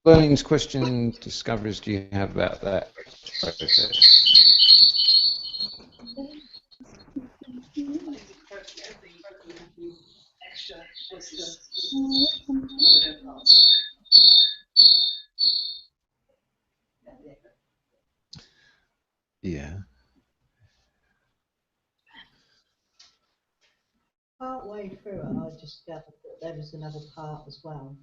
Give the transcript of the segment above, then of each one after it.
Learnings, question, discoveries do you have about that process? Yeah. Part way through it, I discovered that there was another part as well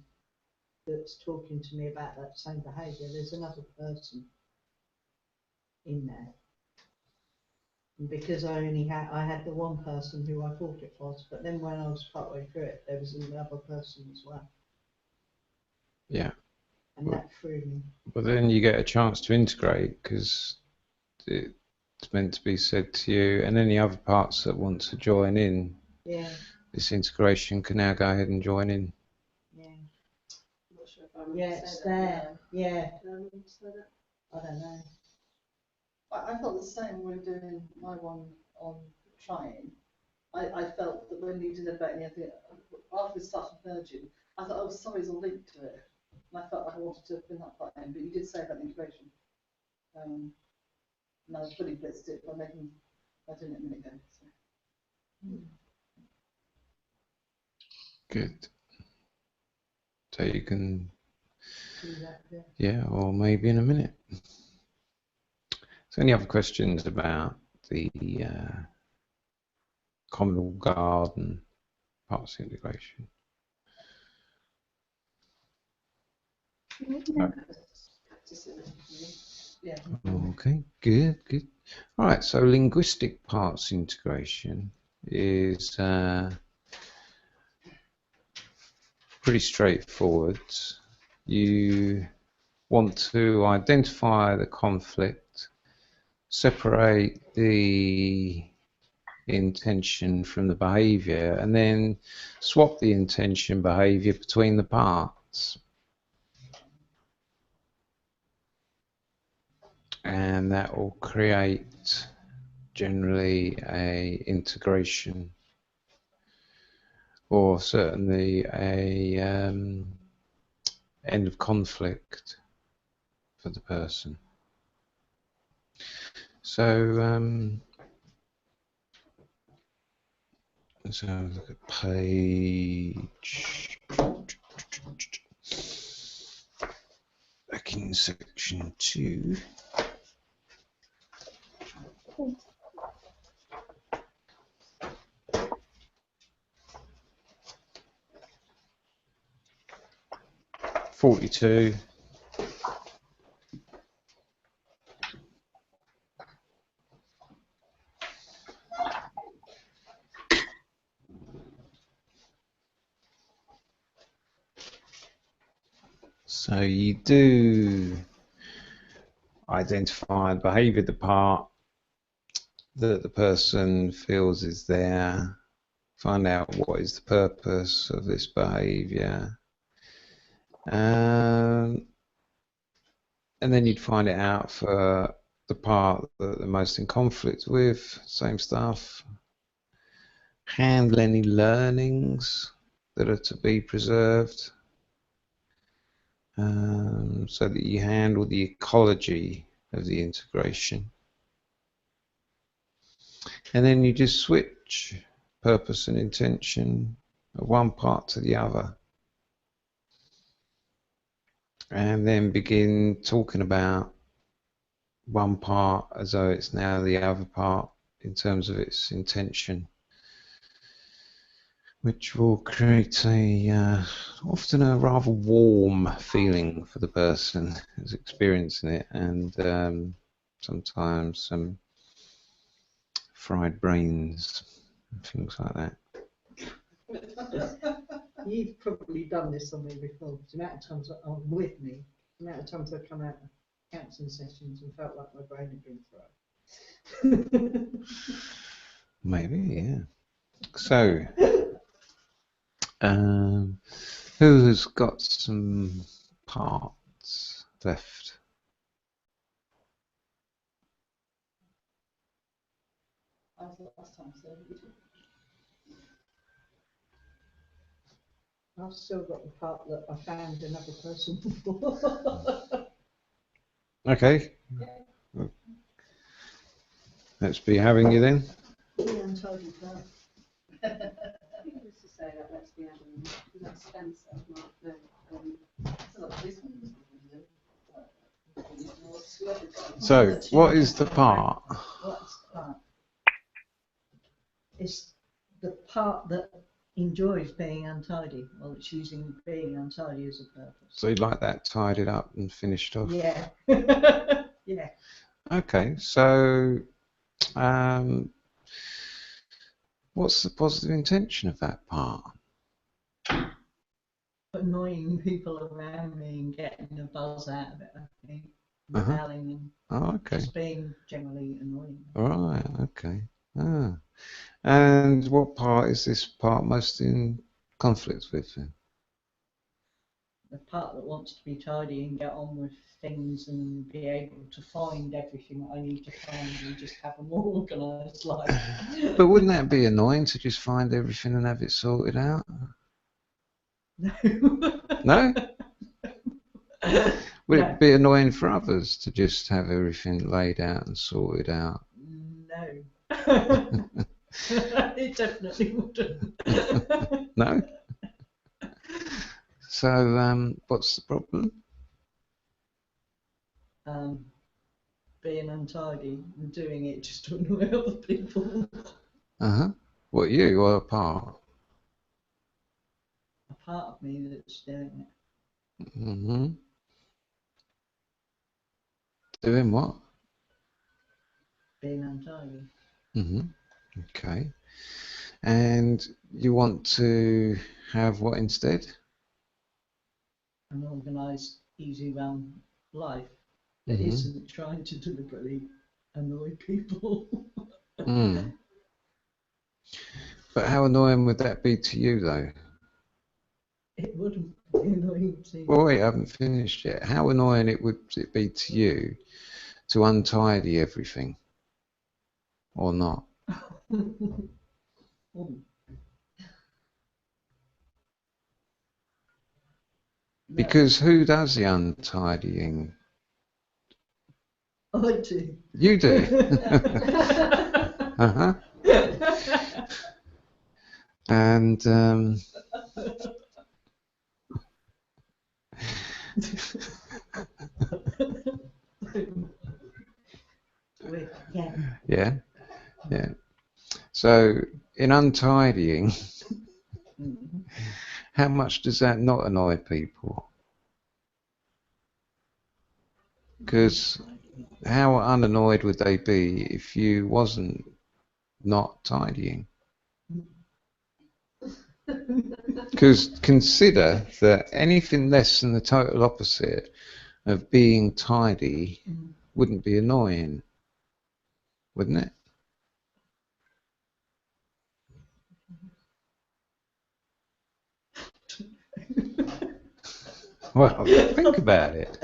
that's talking to me about that same behaviour. There's another person in there. And because I had the one person who I thought it was, but then when I was partway through it, there was another person as well. Yeah. And that threw me. Well, then you get a chance to integrate because it's meant to be said to you, and any other parts that want to join in. Yeah. This integration can now go ahead and join in. Yeah. I'm not sure if I it's there. Yeah. I don't know. I felt the same when doing my one on trying. I felt that when you did about anything, after we started merging, I thought, oh, sorry's all linked to it. And I felt like I wanted to bring that part in, but you did say about the integration. And I fully blitzed it by making, I did it a minute ago. So. Good. So you can, That, yeah, or maybe in a minute. So any other questions about the communal garden parts integration? No. Yeah. Okay, good, good. All right, so linguistic parts integration is pretty straightforward. You want to identify the conflict, separate the intention from the behavior, and then swap the intention behavior between the parts. And that will create generally a integration, or certainly a end of conflict for the person. So let's have a look at page, back in section 2. .42. So you do identify the behavior, the part that the person feels is there, find out what is the purpose of this behavior, and then you'd find it out for the part that they're most in conflict with, same stuff. Handle any learnings that are to be preserved, so that you handle the ecology of the integration. And then you just switch purpose and intention of one part to the other. And then begin talking about one part as though it's now the other part in terms of its intention, which will create a often a rather warm feeling for the person who's experiencing it, and sometimes some fried brains and things like that. You've probably done this on me before. The amount of times with me, the amount of times I've come out of counselling sessions and felt like my brain had been fried. Maybe, yeah. So, Who has got some parts left? I thought last time, so you do. I've still got the part that I found another person before. Okay. Let's be having you then. The untidy part. I think it was to say that let's be having, that's Spencer, not no. So like this one is So, what is the part? What's the part? It's the part that enjoys being untidy. Well, it's using being untidy as a purpose. So you'd like that tidied up and finished off? Yeah. Yeah. Okay, so what's the positive intention of that part? Annoying people around me and getting a buzz out of it, I think. Uh-huh. Rebelling and Oh, okay. just being generally annoying. All right, okay. Ah. And what part is this part most in conflict with then? The part that wants to be tidy and get on with things and be able to find everything that I need to find and just have a more organised life. But wouldn't that be annoying to just find everything and have it sorted out? No. No? Would No. it be annoying for others to just have everything laid out and sorted out? No. It definitely wouldn't. No? So, what's the problem? Being untidy and doing it just to annoy other people. Uh-huh. What, you or a part? A part of me that's doing it. Mm-hmm. Doing what? Being untidy. Mm-hmm. Okay. And you want to have what instead? An organised, easy run life that Mm-hmm. isn't trying to deliberately annoy people. Mm. But how annoying would that be to you, though? It wouldn't be annoying to Well, wait, I haven't finished yet. How annoying would it be to you to untidy everything, or not? Because who does the untidying? I do. You do. Uh-huh. And Yeah. yeah, yeah. So in untidying, how much does that not annoy people? Because how unannoyed would they be if you wasn't not tidying? Because consider that anything less than the total opposite of being tidy wouldn't be annoying, wouldn't it? Well, think about it.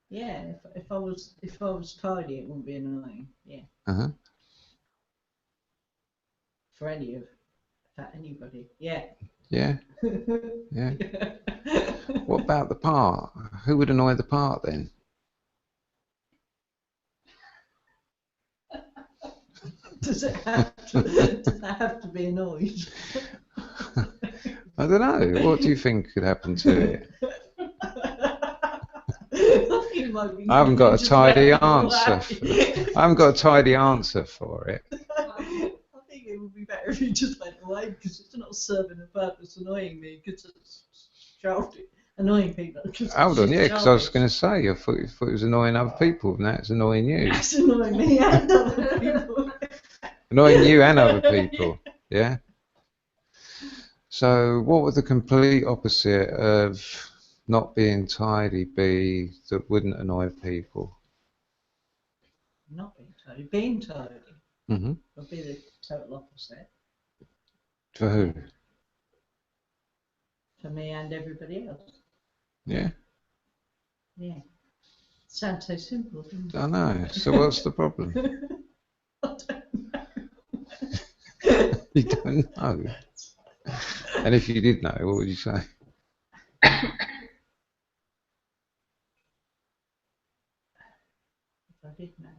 Yeah, if I was tidy, it wouldn't be annoying. Yeah. Uh-huh. For anybody. Yeah. Yeah. Yeah. What about the part? Who would annoy the part then? Does that have to be annoyed? I don't know. What do you think could happen to it? I haven't got a tidy answer. I haven't got a tidy answer for it. I think it would be better if you just went away because it's not serving a purpose annoying me because it's childish. Annoying people. Hold on, yeah, because I was going to say, I thought it was annoying other people, and that's annoying you. That's annoying me and other people. Annoying you and other people, yeah? So what would the complete opposite of not being tidy be that wouldn't annoy people? Not being tidy. Being tidy Mm-hmm. would be the total opposite. For who? For me and everybody else. Yeah, Yeah. Sounds so simple, doesn't it? I know. So what's the problem? I don't know. You don't know. And if you did know, what would you say? If I did know.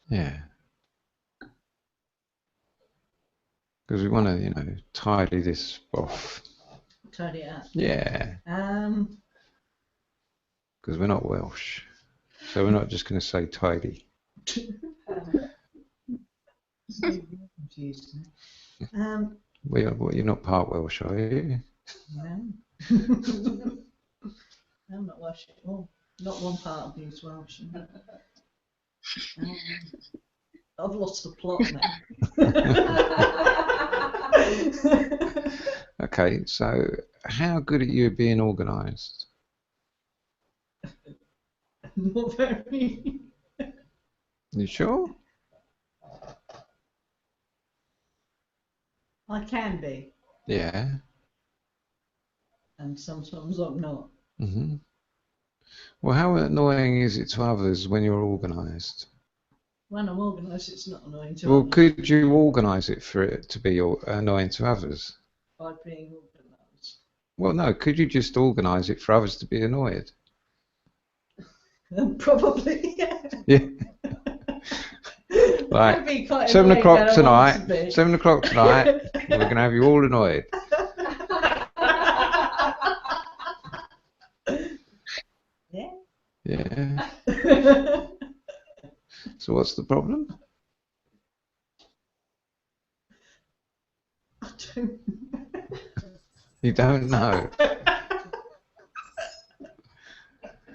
Yeah. Because we want to, tidy this off. Tidy it up. Yeah. Because we're not Welsh. So we're not just going to say tidy. Confused me. You're not part Welsh, are you? No. I'm not Welsh at all. Not one part of me is Welsh. I've lost the plot now. Okay, so how good are you at being organised? Not very. You sure? I can be, Yeah. and sometimes I'm not. hmm Well, how annoying is it to others when you're organised? When I'm organised, it's not annoying to Well, others could you organise it for it to be annoying to others? by being organised. Well, no, could you just organise it for others to be annoyed? Probably, yeah. Yeah. Right. I'd be quite 7 annoyed o'clock when I want to tonight. be. 7 o'clock tonight. We're going to have you all annoyed. Yeah. Yeah. So what's the problem? I don't. You don't know.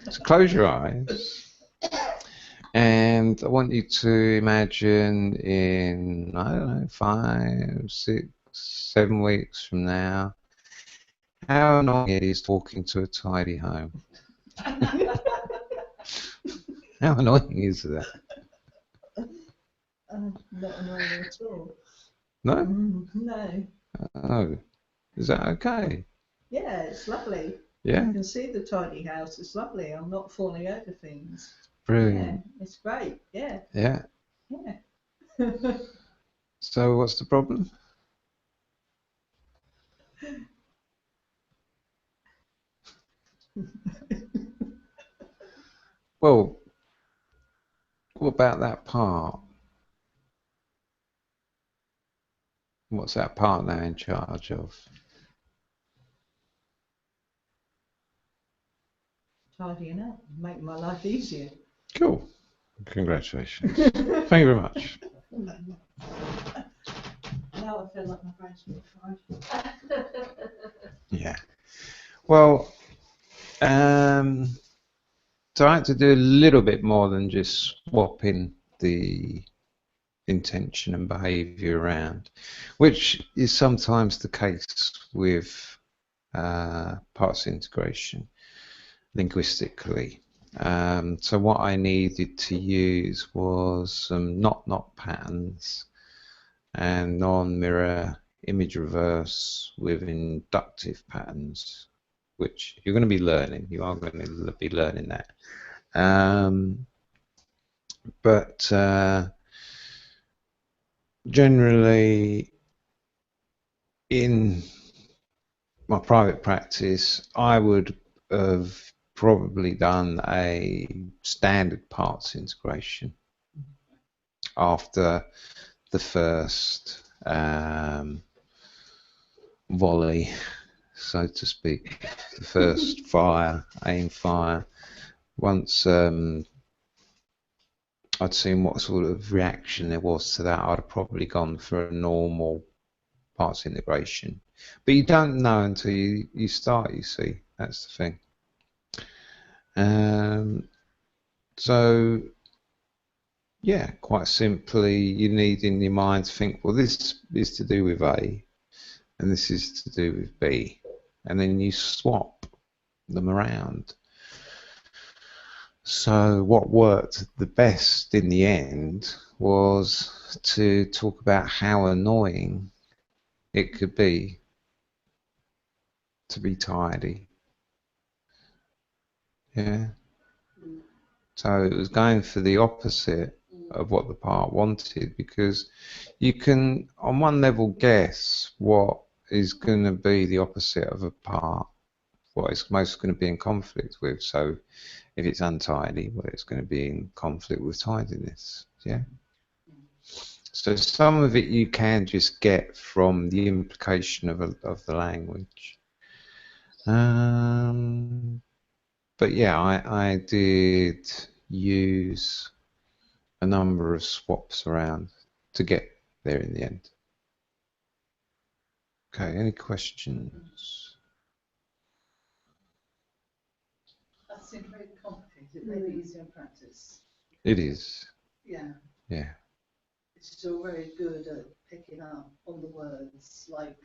So close your eyes. And I want you to imagine in, I don't know, 5, 6, 7 weeks from now, how annoying it is talking to a tidy home. How annoying is that? Not annoying at all. No? No. Oh. Is that okay? Yeah, it's lovely. Yeah? You can see the tiny house. It's lovely. I'm not falling over things. Brilliant. Yeah, it's great. Yeah. Yeah. Yeah. So what's the problem? Well, what about that part? What's that part now in charge of? Tidying up, make my life easier. Cool. Congratulations. Thank you very much. Now I feel like my brain's been fried. Yeah. Well, so I had to do a little bit more than just swapping the intention and behaviour around, which is sometimes the case with parts integration linguistically. So what I needed to use was some not patterns and non-mirror image reverse with inductive patterns, which you're going to be learning. You are going to be learning that. But generally, in my private practice, I would have probably done a standard parts integration after the first volley, so to speak, the first aim fire. Once I'd seen what sort of reaction there was to that, I'd have probably gone for a normal parts integration. But you don't know until you start, you see. That's the thing. So, yeah, quite simply, you need in your mind to think, well, this is to do with A, and this is to do with B. And then you swap them around. So what worked the best in the end was to talk about how annoying It could be to be tidy. Yeah. So it was going for the opposite of what the part wanted, because you can, on one level, guess what is going to be the opposite of a part, what it's most going to be in conflict with. So if it's untidy, well, it's going to be in conflict with tidiness. Yeah. So some of it you can just get from the implication of the language. But yeah, I did use a number of swaps around to get there in the end. Okay, any questions? That seemed very complicated. Maybe easier in practice. It is. Yeah. Yeah. It's still very good at picking up on the words. Like,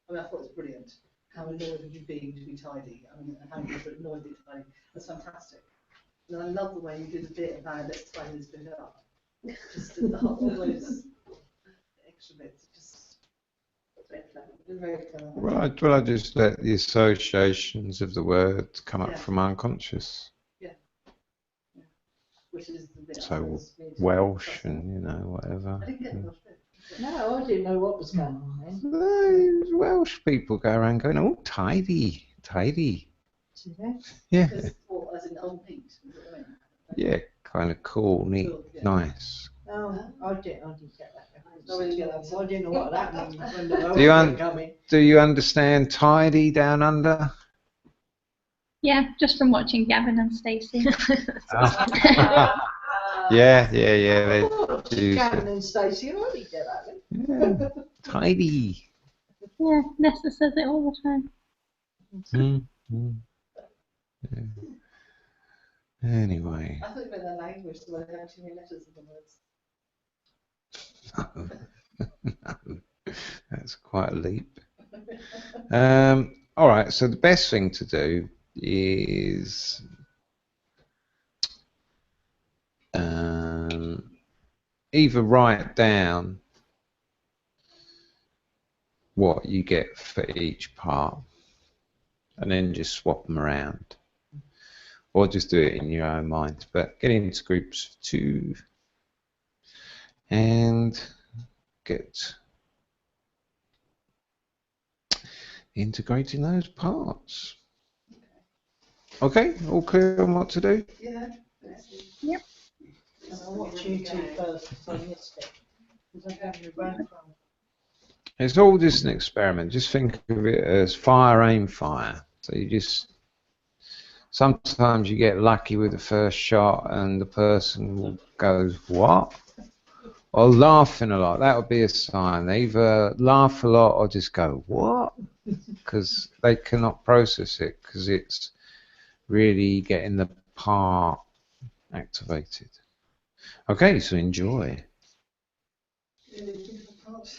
I mean, I thought it was brilliant. How annoyed would you be to be tidy? I mean, how you were annoyed to be tidy. That's fantastic. And I love the way you did a bit about let's tidy this bit up. Just did all those extra bits. Just very clever. Well, I just let the associations of the words come up from unconscious. Yeah. Which is the bit So Welsh and whatever. I didn't get the Welsh bit. No, I didn't know what was going on then. Those Welsh people go around going, "Oh, tidy, tidy." Yeah. Or as in old neat. Yeah, kind of cool, neat, Cool, yeah. nice. Oh, I didn't get that. I didn't know what that meant when the Do you Welsh were coming. Do you understand tidy down under? Yeah, just from watching Gavin and Stacey. Yeah. They use Gavin it. and Stacey already get that then. Yeah. Tidy. Yeah, Nesta says it all the time. Yeah. Anyway. I thought about their language, so they have too many letters in the words. No, that's quite a leap. All right, so the best thing to do is either write down what you get for each part and then just swap them around, or just do it in your own mind, but get into groups of 2 and get integrating those parts. Okay, all clear on what to do? Yeah. Yep. And I watched YouTube first because I missed it. Because I don't remember. It's all just an experiment. Just think of it as fire, aim, fire. So you just, sometimes you get lucky with the first shot and the person goes, what? Or laughing a lot. That would be a sign. They either laugh a lot or just go, what? Because they cannot process it, because it's really getting the part activated. Okay, so enjoy. Really beautiful parts.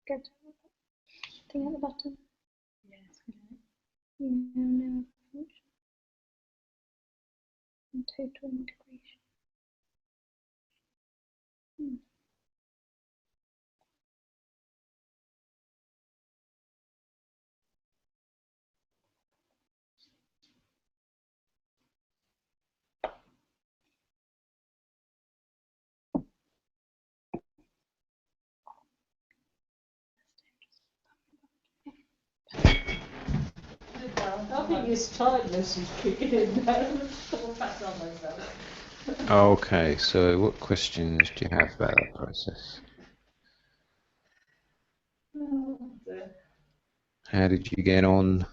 Good. Thing at the bottom. Yes. Yeah, no function. And total integration. I think this tiredness is kicking in now. Okay, so what questions do you have about that process? Oh, dear. How did you get on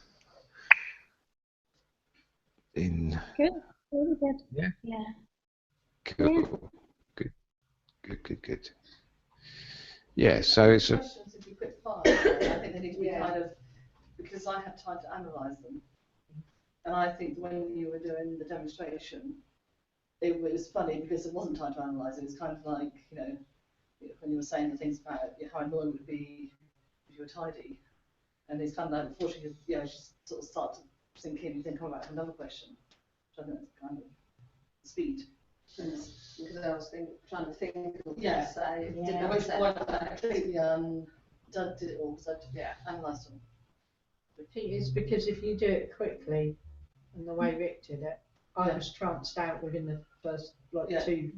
in? Good. Really good. Yeah. Yeah. Cool. Good, good, good, good. Yeah, so it's a Questions if you quick fire. I think they need to be Yeah. kind of, because I had time to analyse them. And I think when you were doing the demonstration, it was funny because there wasn't time to analyse it. It was kind of like, you know, when you were saying the things about how annoying it would be if you were tidy. And it's kind of like, unfortunately, you know, just sort of start to sink in and then come back to another question. Which I think that's kind of speed. Because I was trying to think of what Yeah. to say. Yeah. Didn't At know which what to point say. I completely did it all because I analysed them. I think it's because if you do it quickly, and the way Rick did it, I Yeah. was tranced out within the first like Yeah. two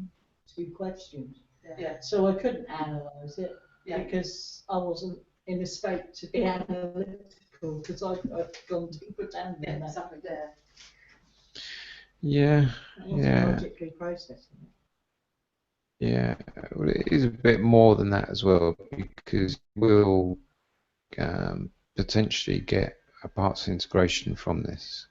questions. Yeah. So I couldn't analyse it Yeah. because I wasn't in a state to be analytical because I'd gone deeper down Yeah, than that. exactly there. yeah, I wasn't yeah, logically processing it. yeah. Well, it is a bit more than that as well because we'll potentially get a parts integration from this.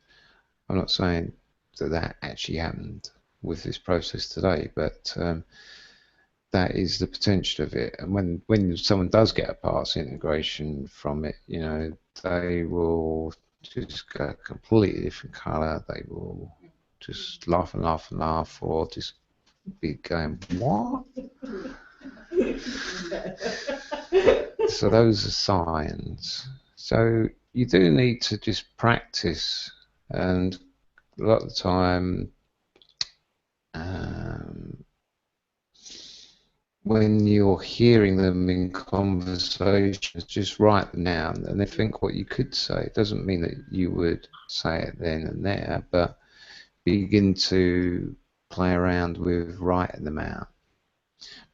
I'm not saying that that actually happened with this process today, but that is the potential of it. And when someone does get a parts integration from it, you know, they will just go a completely different colour. They will just laugh and laugh and laugh, or just be going, what? So those are signs. So you do need to just practice, and a lot of the time, when you're hearing them in conversations, just write them down and then think what you could say. It doesn't mean that you would say it then and there, but begin to play around with writing them out.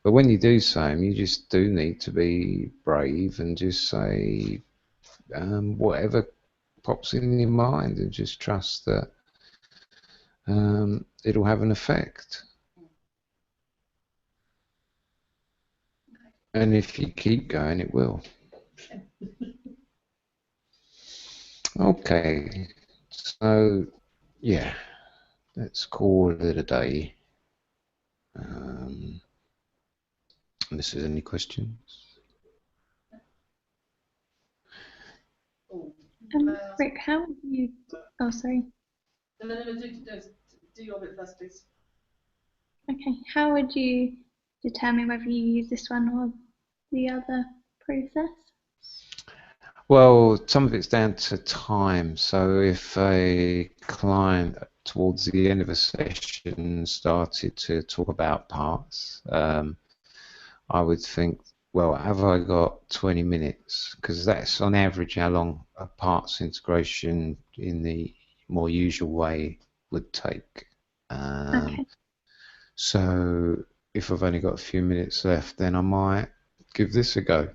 But when you do say them, you just do need to be brave and just say whatever pops in your mind and just trust that it'll have an effect. And if you keep going, it will. Okay, so yeah, let's call it a day. Unless there's any questions. Oh, Rick, how would you? Oh, sorry. no, do your bit first, please. Okay, how would you determine whether you use this one or the other process? Well, some of it's down to time. So if a client towards the end of a session started to talk about parts, I would think, well, have I got 20 minutes? Because that's on average how long a parts integration in the more usual way would take. Okay. So if I've only got a few minutes left, then I might give this a go.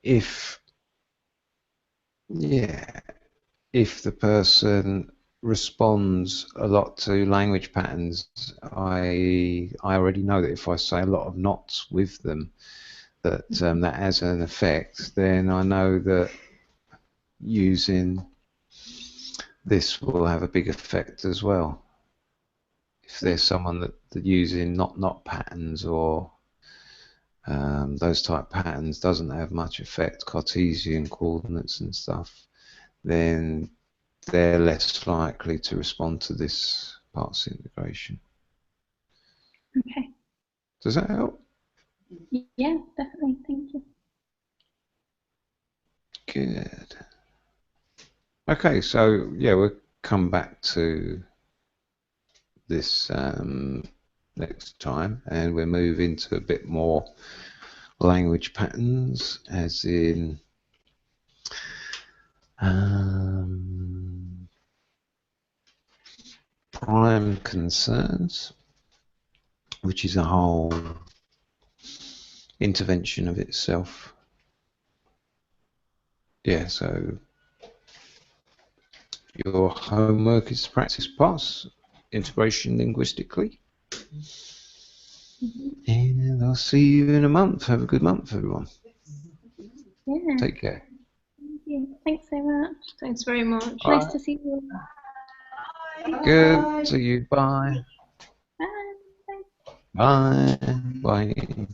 If the person responds a lot to language patterns, I already know that if I say a lot of knots with them, that that has an effect. Then I know that using this will have a big effect as well. If there's someone that using not patterns or those type patterns doesn't have much effect, Cartesian coordinates and stuff, then they're less likely to respond to this parts integration. Okay. Does that help? Yeah, definitely. Thank you. Good. Okay, so yeah, we'll come back to this next time, and we'll move into a bit more language patterns, as in prime concerns, which is a whole intervention of itself. Yeah, so your homework is to practice pass integration linguistically. And I'll see you in a month. Have a good month, everyone. Yeah. Take care. Thank you. Thanks so much. Thanks very much. Nice to see you. Good. See you. Bye. Bye. Bye. Bye. Bye.